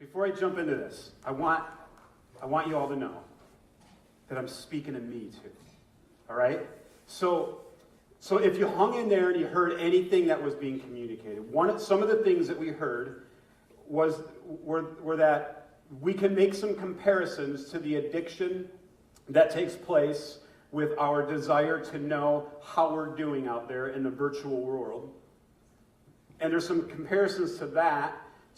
before I jump into this, I want you all to know that I'm speaking to me too. All right? So if you hung in there and you heard anything that was being communicated, some of the things that we heard were that we can make some comparisons to the addiction that takes place with our desire to know how we're doing out there in the virtual world. And there's some comparisons to that,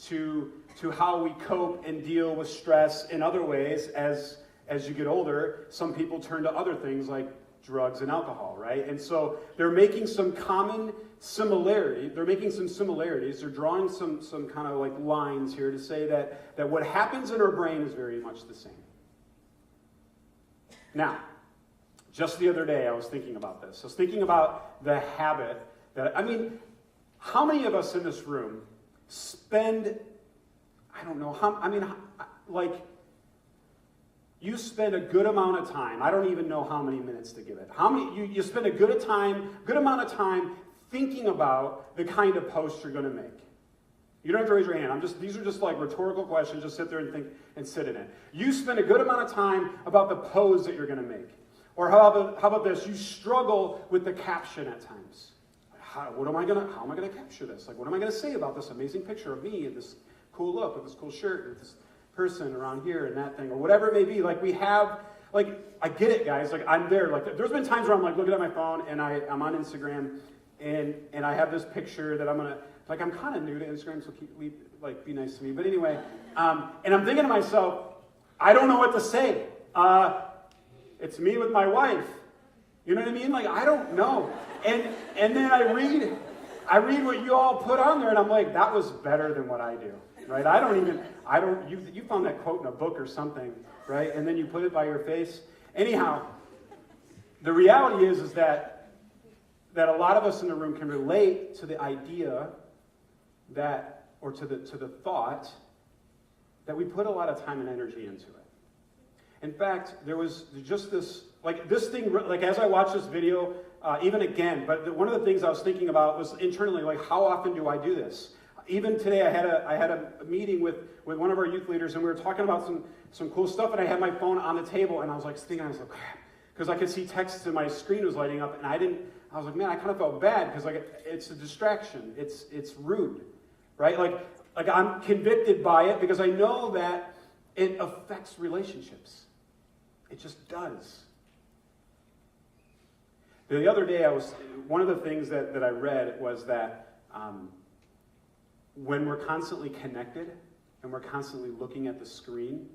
to how we cope and deal with stress in other ways as you get older. Some people turn to other things like drugs and alcohol, right? And so they're making some common similarity. They're making some similarities. They're drawing some kind of like lines here to say that what happens in our brain is very much the same. Now, just the other day I was thinking about this. I was thinking about the habit that, how many of us in this room spend, you spend a good amount of time, I don't even know how many minutes to give it. You spend a good amount of time thinking about the kind of post you're going to make. You don't have to raise your hand. These are just like rhetorical questions. Just sit there and think and sit in it. You spend a good amount of time about the pose that you're going to make. Or how about this? You struggle with the caption at times. How am I going to capture this? Like, what am I going to say about this amazing picture of me and this cool look, with this cool shirt, with this person around here and that thing, or whatever it may be? Like, we have, like, I get it, guys. Like, I'm there. Like, there's been times where I'm like looking at my phone and I'm on Instagram and I have this picture that I'm going to, like, I'm kind of new to Instagram, so be nice to me. But anyway, and I'm thinking to myself, I don't know what to say. It's me with my wife. You know what I mean? Like, I don't know. And then I read what you all put on there, and I'm like, that was better than what I do, right? You found that quote in a book or something, right? And then you put it by your face. Anyhow, the reality is that a lot of us in the room can relate to the idea or to the thought that we put a lot of time and energy into it. In fact, there was just this thing, like as I watched this video, even again, but one of the things I was thinking about was internally, like, how often do I do this? Even today, I had a meeting with one of our youth leaders, and we were talking about some cool stuff, and I had my phone on the table, and I was like, crap, because I could see text and my screen was lighting up, and I was like, man, I kind of felt bad, because like it's a distraction, it's rude, right? Like I'm convicted by it, because I know that it affects relationships. It just does. The other day, one of the things that I read was that when we're constantly connected and we're constantly looking at the screen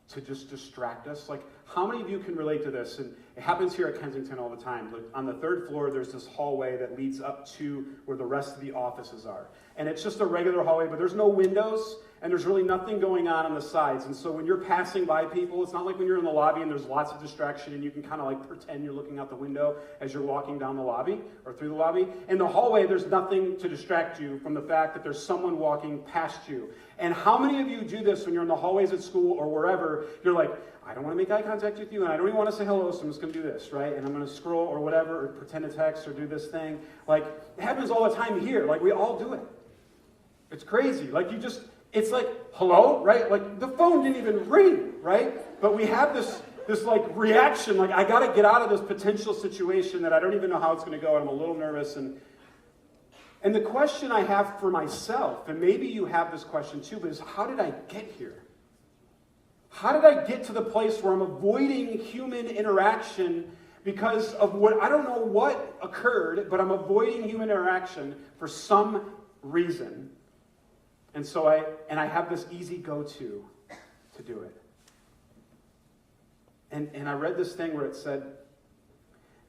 to just distract us, like, how many of you can relate to this? And it happens here at Kensington all the time. Like, on the third floor, there's this hallway that leads up to where the rest of the offices are. And it's just a regular hallway, but there's no windows, and there's really nothing going on the sides. And so when you're passing by people, it's not like when you're in the lobby and there's lots of distraction and you can kind of like pretend you're looking out the window as you're walking down the lobby or through the lobby. In the hallway, there's nothing to distract you from the fact that there's someone walking past you. And how many of you do this when you're in the hallways at school or wherever? You're like, I don't want to make eye contact with you, and I don't even want to say hello, so I'm just going to do this, right? And I'm going to scroll or whatever, or pretend to text or do this thing. Like, it happens all the time here. Like, we all do it. It's crazy. Like, it's like, hello, right? Like, the phone didn't even ring, right? But we have this like reaction, like, I got to get out of this potential situation that I don't even know how it's going to go, and I'm a little nervous. And the question I have for myself, and maybe you have this question too, but is, how did I get here? How did I get to the place where I'm avoiding human interaction because of I don't know what occurred, but I'm avoiding human interaction for some reason. And so I have this easy go-to to do it. And I read this thing where it said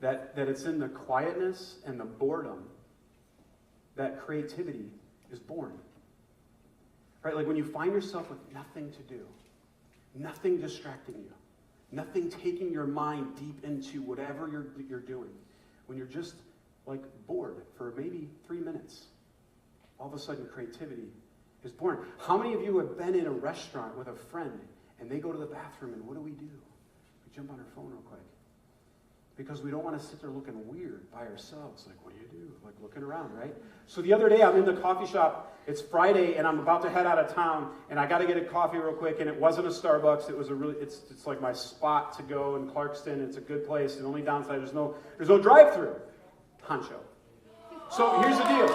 that it's in the quietness and the boredom that creativity is born. Right? Like, when you find yourself with nothing to do, nothing distracting you, nothing taking your mind deep into whatever you're doing, when you're just like bored for maybe 3 minutes, all of a sudden creativity is born. How many of you have been in a restaurant with a friend and they go to the bathroom, and what do? We jump on our phone real quick. Because we don't want to sit there looking weird by ourselves. Like, what do you do? Like, looking around, right? So the other day, I'm in the coffee shop. It's Friday, and I'm about to head out of town, and I got to get a coffee real quick, and it wasn't a Starbucks. It was it's like my spot to go in Clarkston. It's a good place. The only downside, there's no drive-through. Honcho. So here's the deal.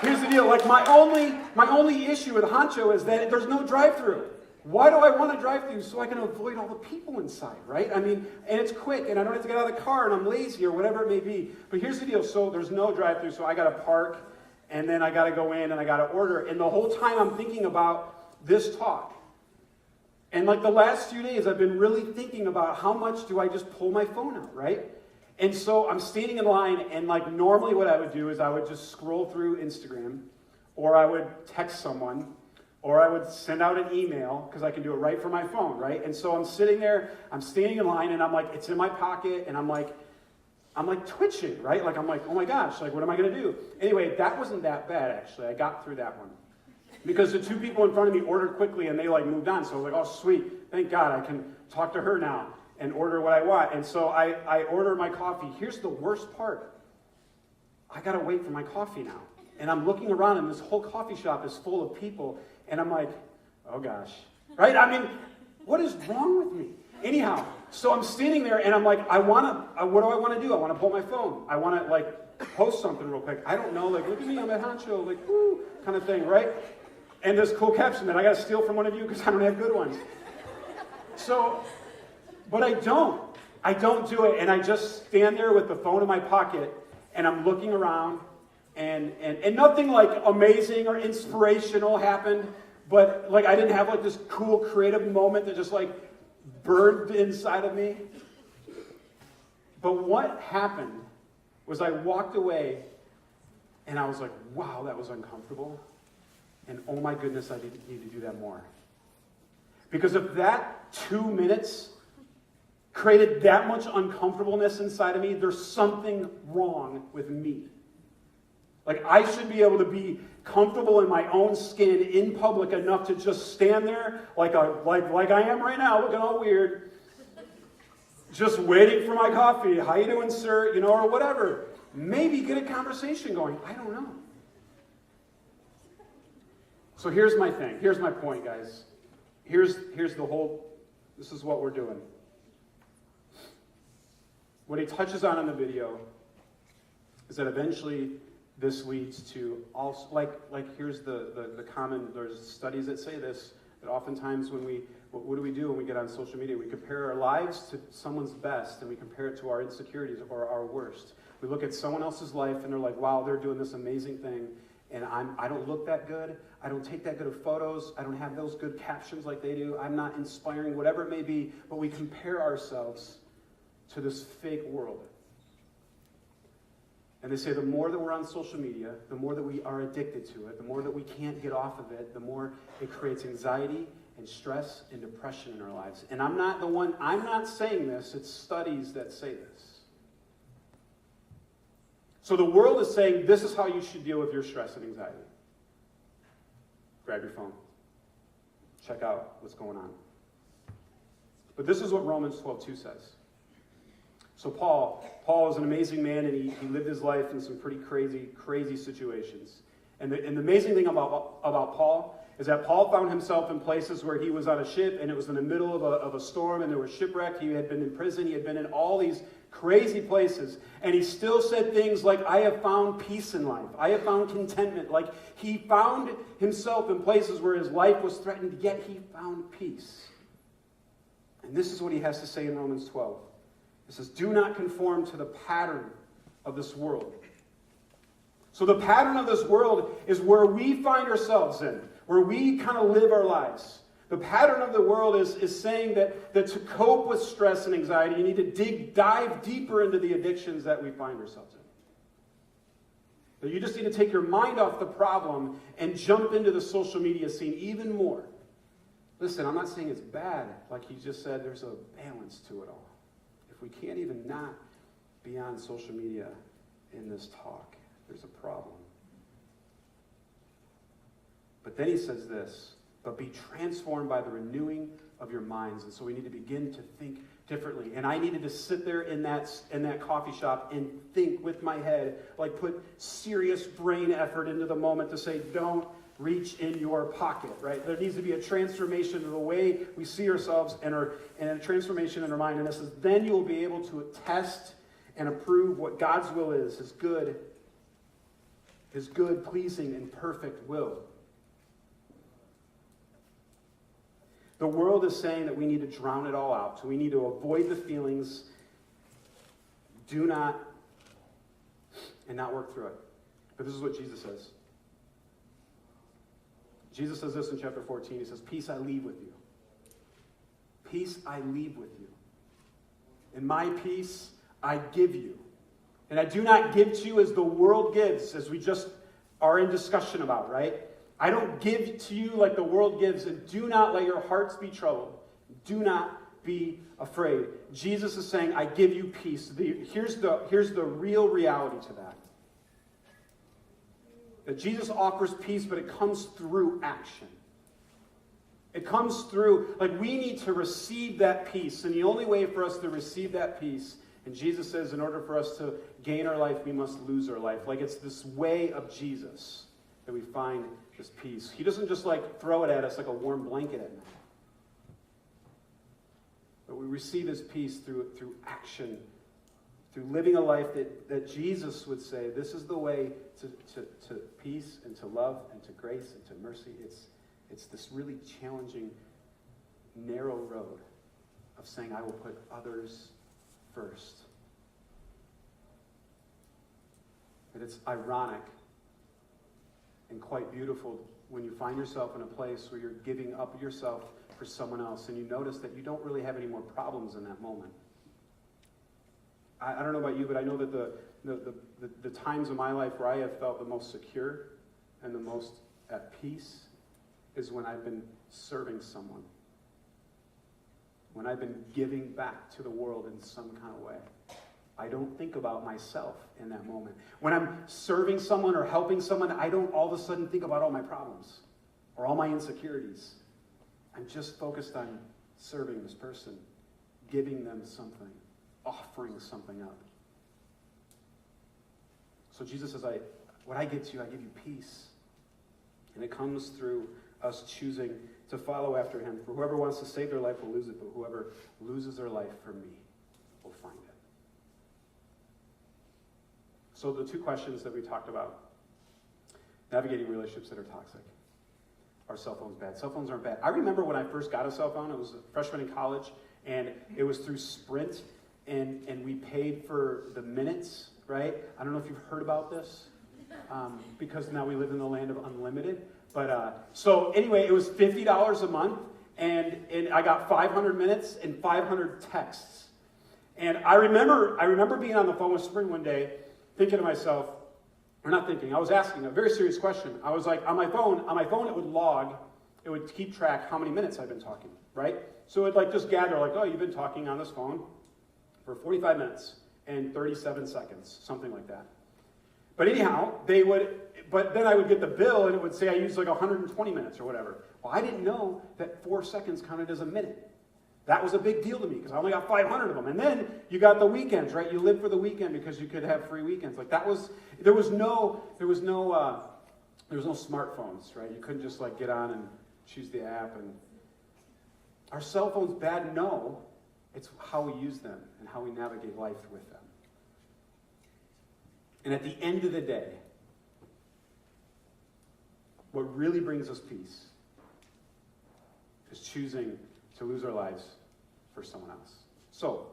Here's the deal. Like, my only issue with Honcho is that there's no drive-through. Why do I want to drive through? So I can avoid all the people inside, right? I mean, and it's quick, and I don't have to get out of the car, and I'm lazy, or whatever it may be. But here's the deal. So there's no drive-through, so I got to park, and then I got to go in, and I got to order. And the whole time I'm thinking about this talk. And like the last few days, I've been really thinking about how much do I just pull my phone out, right? And so I'm standing in line, and like normally what I would do is I would just scroll through Instagram, or I would text someone, or I would send out an email, because I can do it right from my phone, right? And so I'm sitting there, I'm standing in line, and I'm like, it's in my pocket, and I'm like twitching, right? Like, I'm like, oh my gosh, like, what am I going to do? Anyway, that wasn't that bad, actually. I got through that one. Because the two people in front of me ordered quickly, and they, like, moved on. So I was like, oh, sweet. Thank God I can talk to her now and order what I want. And so I order my coffee. Here's the worst part. I got to wait for my coffee now. And I'm looking around, and this whole coffee shop is full of people. And I'm like, oh gosh, right? I mean, what is wrong with me? Anyhow, so I'm standing there and I'm like, what do I want to do? I want to pull my phone. I want to like post something real quick. I don't know, like, look at me, I'm at Honcho, like, woo, kind of thing, right? And this cool caption that I got to steal from one of you because I don't have good ones. So, but I don't do it. And I just stand there with the phone in my pocket and I'm looking around. And nothing like amazing or inspirational happened, but like I didn't have like this cool creative moment that just like burned inside of me. But what happened was I walked away and I was like, wow, that was uncomfortable. And oh my goodness, I need to do that more. Because if that 2 minutes created that much uncomfortableness inside of me, there's something wrong with me. Like, I should be able to be comfortable in my own skin in public enough to just stand there like I am right now, looking all weird, just waiting for my coffee. How you doing, sir? You know, or whatever. Maybe get a conversation going. I don't know. So here's my thing. Here's my point, guys. Here's the whole, this is what we're doing. What he touches on in the video is that eventually this leads to also, like here's the common, there's studies that say this, that oftentimes when what do we do when we get on social media? We compare our lives to someone's best and we compare it to our insecurities or our worst. We look at someone else's life and they're like, wow, they're doing this amazing thing and I don't look that good. I don't take that good of photos. I don't have those good captions like they do. I'm not inspiring, whatever it may be, but we compare ourselves to this fake world. And they say the more that we're on social media, the more that we are addicted to it, the more that we can't get off of it, the more it creates anxiety and stress and depression in our lives. And I'm not saying this, it's studies that say this. So the world is saying this is how you should deal with your stress and anxiety. Grab your phone. Check out what's going on. But this is what Romans 12:2 says. So Paul is an amazing man, and he lived his life in some pretty crazy situations. And the amazing thing about Paul is that Paul found himself in places where he was on a ship, and it was in the middle of a storm, and there was shipwreck. He had been in prison. He had been in all these crazy places. And he still said things like, I have found peace in life. I have found contentment. Like, he found himself in places where his life was threatened, yet he found peace. And this is what he has to say in Romans 12. It says, do not conform to the pattern of this world. So the pattern of this world is where we find ourselves in, where we kind of live our lives. The pattern of the world is saying that to cope with stress and anxiety, you need to dive deeper into the addictions that we find ourselves in. That you just need to take your mind off the problem and jump into the social media scene even more. Listen, I'm not saying it's bad. Like he just said, there's a balance to it all. If we can't even not be on social media in this talk, there's a problem. But then he says this, but be transformed by the renewing of your minds. And so we need to begin to think differently. And I needed to sit there in that coffee shop and think with my head, like put serious brain effort into the moment to say, don't reach in your pocket, right? There needs to be a transformation of the way we see ourselves and a transformation in our mind. And this is, then you will be able to test and approve what God's will is, his good, pleasing, and perfect will. The world is saying that we need to drown it all out. So we need to avoid the feelings, do not, and not work through it. But this is what Jesus says. Jesus says this in chapter 14. He says, peace I leave with you. Peace I leave with you. And my peace I give you. And I do not give to you as the world gives, as we just are in discussion about, right? I don't give to you like the world gives, and do not let your hearts be troubled. Do not be afraid. Jesus is saying, I give you peace. Here's the real reality to that. That Jesus offers peace, but it comes through action. It comes through, like we need to receive that peace. And the only way for us to receive that peace, and Jesus says in order for us to gain our life, we must lose our life. Like it's this way of Jesus that we find this peace. He doesn't just like throw it at us like a warm blanket at night. But we receive his peace through action, through living a life that Jesus would say, this is the way to peace and to love and to grace and to mercy. It's this really challenging, narrow road of saying, I will put others first. And it's ironic and quite beautiful when you find yourself in a place where you're giving up yourself for someone else and you notice that you don't really have any more problems in that moment. I don't know about you, but I know that the times of my life where I have felt the most secure and the most at peace is when I've been serving someone. When I've been giving back to the world in some kind of way. I don't think about myself in that moment. When I'm serving someone or helping someone, I don't all of a sudden think about all my problems or all my insecurities. I'm just focused on serving this person, giving them something, offering something up. So Jesus says, what I give to you, I give you peace. And it comes through us choosing to follow after him. For whoever wants to save their life will lose it, but whoever loses their life for me will find it. So the two questions that we talked about, navigating relationships that are toxic. Are cell phones bad? Cell phones aren't bad. I remember when I first got a cell phone, I was a freshman in college, and it was through Sprint, and we paid for the minutes, right? I don't know if you've heard about this, because now we live in the land of unlimited. But so anyway, it was $50 a month, and I got 500 minutes and 500 texts. And I remember being on the phone with Sprint one day, thinking to myself, or not thinking, I was asking a very serious question. I was like, on my phone, it would log, it would keep track how many minutes I've been talking, right? So it would like just gather like, oh, you've been talking on this phone for 45 minutes and 37 seconds, something like that. But anyhow, but then I would get the bill and it would say I used like 120 minutes or whatever. Well, I didn't know that 4 seconds counted as a minute. That was a big deal to me because I only got 500 of them. And then you got the weekends, right? You lived for the weekend because you could have free weekends. Like that was, there was no smartphones, right? You couldn't just like get on and choose the app. And are cell phones bad? No. It's how we use them and how we navigate life with them. And at the end of the day, what really brings us peace is choosing to lose our lives for someone else. So,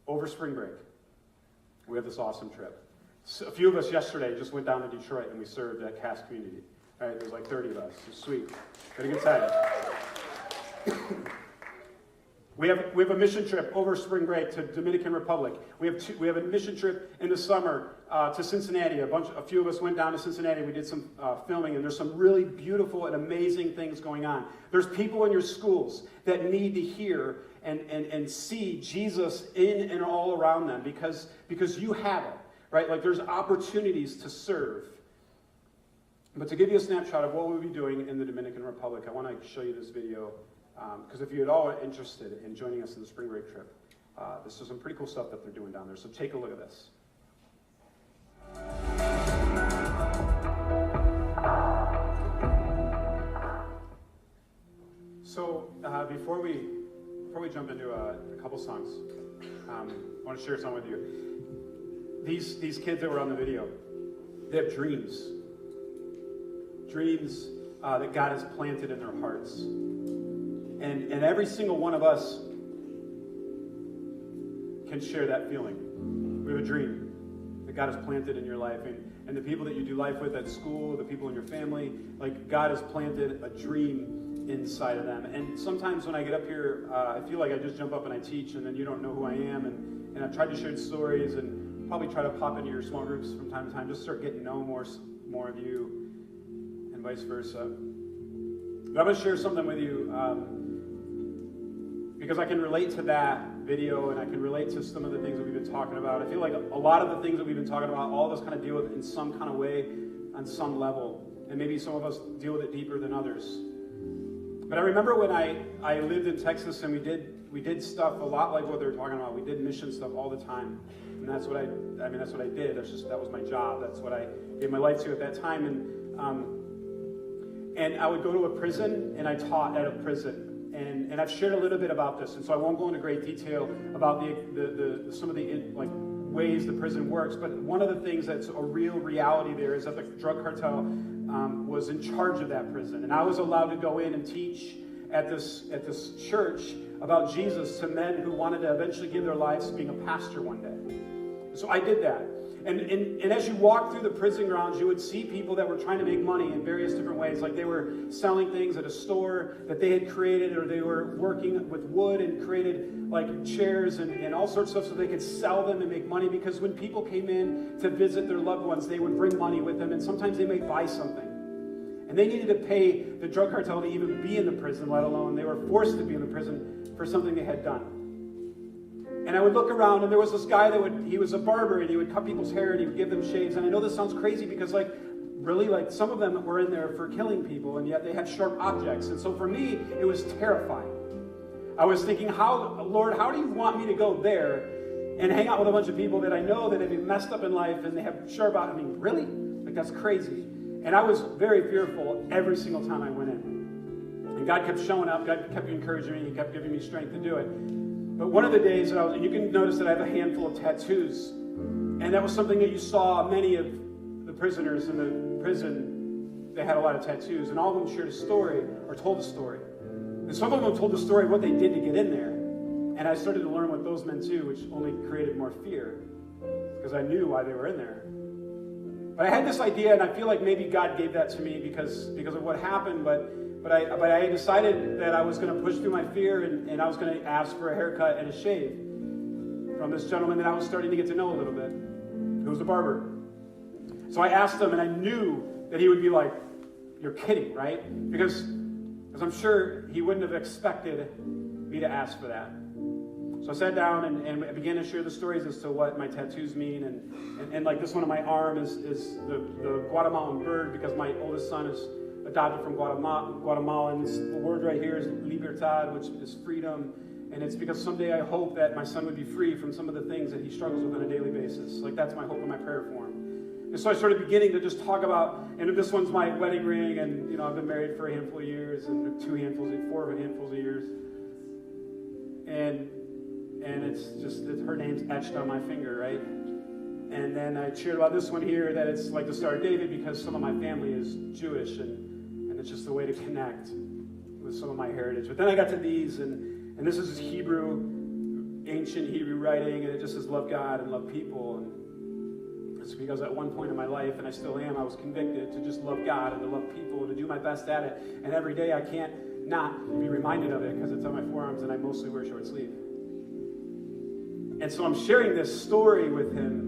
over spring break, we had this awesome trip. So a few of us yesterday just went down to Detroit and we served at Cass Community. All right, there was like 30 of us. It was sweet. Had a good time. We have a mission trip over spring break to Dominican Republic. We have a mission trip in the summer to Cincinnati. A few of us went down to Cincinnati. We did some filming, and there's some really beautiful and amazing things going on. There's people in your schools that need to hear and see Jesus in and all around them because you have it, right? Like there's opportunities to serve. But to give you a snapshot of what we'll be doing in the Dominican Republic, I want to show you this video, because if you're at all interested in joining us in the spring break trip, this is some pretty cool stuff that they're doing down there. So take a look at this. So before we jump into a couple songs, I want to share something with you. These kids that were on the video, they have dreams that God has planted in their hearts, and every single one of us can share that feeling. We have a dream that God has planted in your life, and the people that you do life with at school, the people in your family, like God has planted a dream inside of them. And sometimes when I get up here, I feel like I just jump up and I teach, and then you don't know who I am, and I've tried to share stories and probably try to pop into your small groups from time to time, just start getting to know more of you, and vice versa. But I'm going to share something with you because I can relate to that video, and I can relate to some of the things that we've been talking about. I feel like a lot of the things that we've been talking about, all of us kind of deal with it in some kind of way, on some level, and maybe some of us deal with it deeper than others. But I remember when I lived in Texas, and we did stuff a lot like what they were talking about. We did mission stuff all the time, and that's what I did. That was my job. That's what I gave my life to at that time. And I would go to a prison, and I taught at a prison. And I've shared a little bit about this, and so I won't go into great detail about some of the ways the prison works. But one of the things that's a real reality there is that the drug cartel was in charge of that prison, and I was allowed to go in and teach at this church about Jesus to men who wanted to eventually give their lives to being a pastor one day. So I did that. And as you walk through the prison grounds, you would see people that were trying to make money in various different ways. Like they were selling things at a store that they had created, or they were working with wood and created like chairs and all sorts of stuff so they could sell them and make money. Because when people came in to visit their loved ones, they would bring money with them, and sometimes they might buy something. And they needed to pay the drug cartel to even be in the prison, let alone they were forced to be in the prison for something they had done. And I would look around, and there was this guy he was a barber, and he would cut people's hair, and he would give them shaves. And I know this sounds crazy because, really, some of them were in there for killing people, and yet they had sharp objects. And so for me, it was terrifying. I was thinking, Lord, how do you want me to go there and hang out with a bunch of people that I know that have been messed up in life, and they have sharp objects? I mean, really? Like, that's crazy. And I was very fearful every single time I went in. And God kept showing up. God kept encouraging me. He kept giving me strength to do it. But one of the days that and you can notice that I have a handful of tattoos. And that was something that you saw many of the prisoners in the prison. They had a lot of tattoos. And all of them shared a story or told a story. And some of them told the story of what they did to get in there. And I started to learn what those meant too, which only created more fear. Because I knew why they were in there. But I had this idea, and I feel like maybe God gave that to me because of what happened. But I decided that I was going to push through my fear, and I was going to ask for a haircut and a shave from this gentleman that I was starting to get to know a little bit, who was a barber. So I asked him, and I knew that he would be like, "You're kidding, right?" Because I'm sure he wouldn't have expected me to ask for that. So I sat down and I began to share the stories as to what my tattoos mean, and like this one on my arm is the Guatemalan bird, because my oldest son is adopted from Guatemala, and the word right here is libertad, which is freedom, and it's because someday I hope that my son would be free from some of the things that he struggles with on a daily basis. Like that's my hope and my prayer for him. And so I started beginning to just talk about, and this one's my wedding ring, and I've been married for a handful of years, and 4 handfuls of years, and it's her name's etched on my finger, right? And then I shared about this one here, that it's like the Star of David, because some of my family is Jewish, and it's just a way to connect with some of my heritage. But then I got to these, and this is Hebrew, ancient Hebrew writing, and it just says love God and love people. And it's because at one point in my life, and I still am, I was convicted to just love God and to love people and to do my best at it. And every day I can't not be reminded of it because it's on my forearms, and I mostly wear short sleeve. And so I'm sharing this story with him.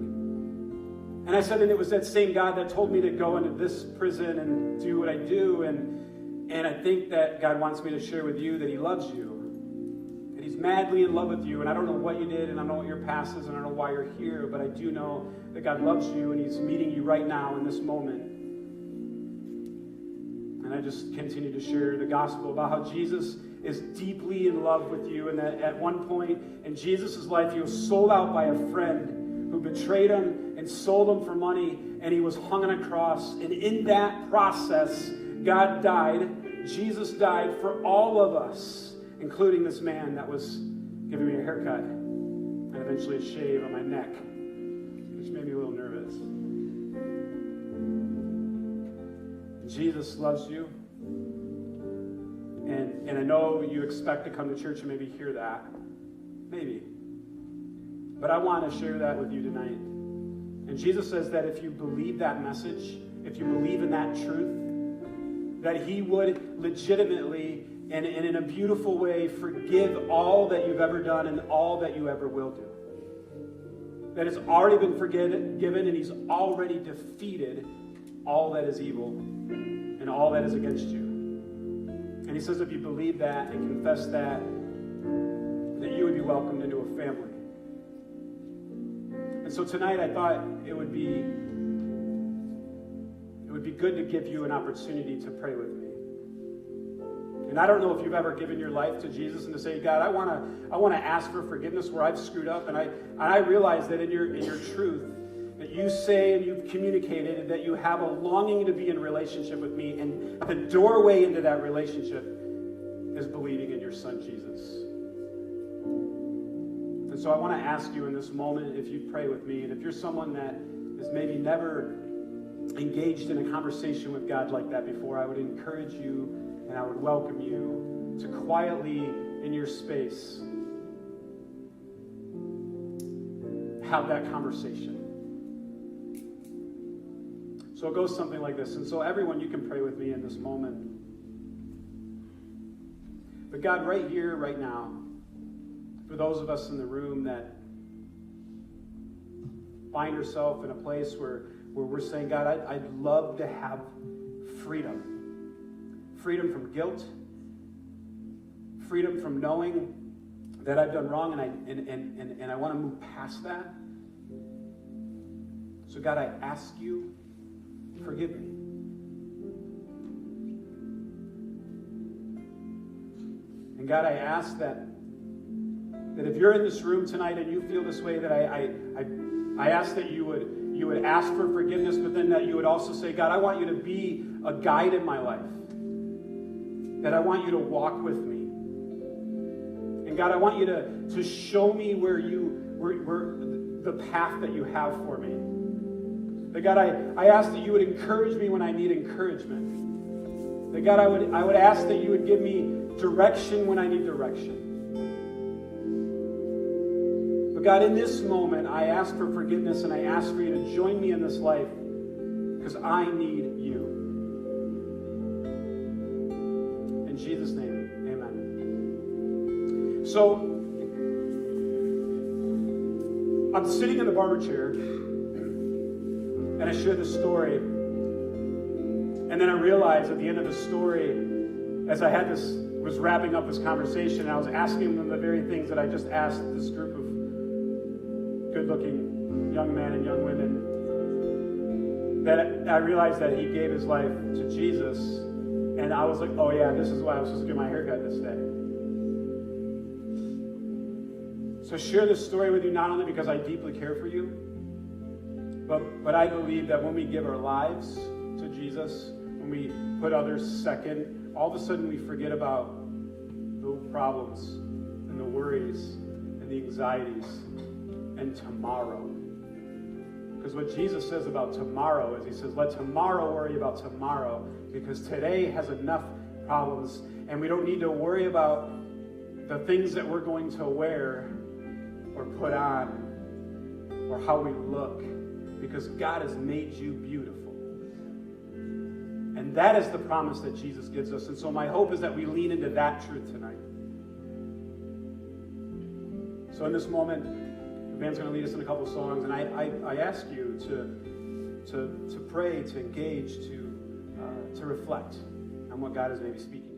And I said, and it was that same God that told me to go into this prison and do what I do. And I think that God wants me to share with you that he loves you. That he's madly in love with you. And I don't know what you did, and I don't know what your past is, and I don't know why you're here. But I do know that God loves you, and he's meeting you right now in this moment. And I just continue to share the gospel about how Jesus is deeply in love with you, and that at one point in Jesus' life, he was sold out by a friend who betrayed him and sold him for money, and he was hung on a cross. And in that process, God died, Jesus died for all of us, including this man that was giving me a haircut and eventually a shave on my neck, which made me a little nervous. Jesus loves you. And I know you expect to come to church and maybe hear that. Maybe. But I want to share that with you tonight. And Jesus says that if you believe that message, if you believe in that truth, that he would legitimately and in a beautiful way forgive all that you've ever done and all that you ever will do. That it's already been forgiven, and he's already defeated all that is evil and all that is against you. And he says if you believe that and confess that you would be welcomed into a family. And so tonight I thought it would be good to give you an opportunity to pray with me. And I don't know if you've ever given your life to Jesus and to say, God, I want to ask for forgiveness where I've screwed up. And I realize that in your truth, that you say and you've communicated that you have a longing to be in relationship with me, and the doorway into that relationship is believing in your son Jesus. And so I want to ask you in this moment if you'd pray with me, and if you're someone that has maybe never engaged in a conversation with God like that before, I would encourage you and I would welcome you to quietly in your space have that conversation. So it goes something like this. And so everyone, you can pray with me in this moment. But God, right here, right now, for those of us in the room that find ourselves in a place where we're saying, God, I'd love to have freedom. Freedom from guilt. Freedom from knowing that I've done wrong, and I want to move past that. So God, I ask you, forgive me. And God, I ask that if you're in this room tonight and you feel this way, that I ask that you would ask for forgiveness, but then that you would also say, God, I want you to be a guide in my life. That I want you to walk with me. And God, I want you to show me where the path that you have for me. That God, I ask that you would encourage me when I need encouragement. That God, I would ask that you would give me direction when I need direction. But God, in this moment, I ask for forgiveness, and I ask for you to join me in this life because I need you. In Jesus' name, amen. So, I'm sitting in the barber chair, and I share this story, and then I realized at the end of the story, as I was wrapping up this conversation, I was asking them the very things that I just asked this group of good-looking young men and young women, that I realized that he gave his life to Jesus, and I was like, oh yeah, this is why I was supposed to get my haircut this day. So share this story with you not only because I deeply care for you, but I believe that when we give our lives to Jesus, when we put others second, all of a sudden we forget about the problems and the worries and the anxieties and tomorrow. Because what Jesus says about tomorrow is he says, let tomorrow worry about tomorrow, because today has enough problems, and we don't need to worry about the things that we're going to wear or put on or how we look, because God has made you beautiful. And that is the promise that Jesus gives us. And so my hope is that we lean into that truth tonight. So in this moment, the band's going to lead us in a couple songs, and I ask you to pray, to engage, to reflect on what God is maybe speaking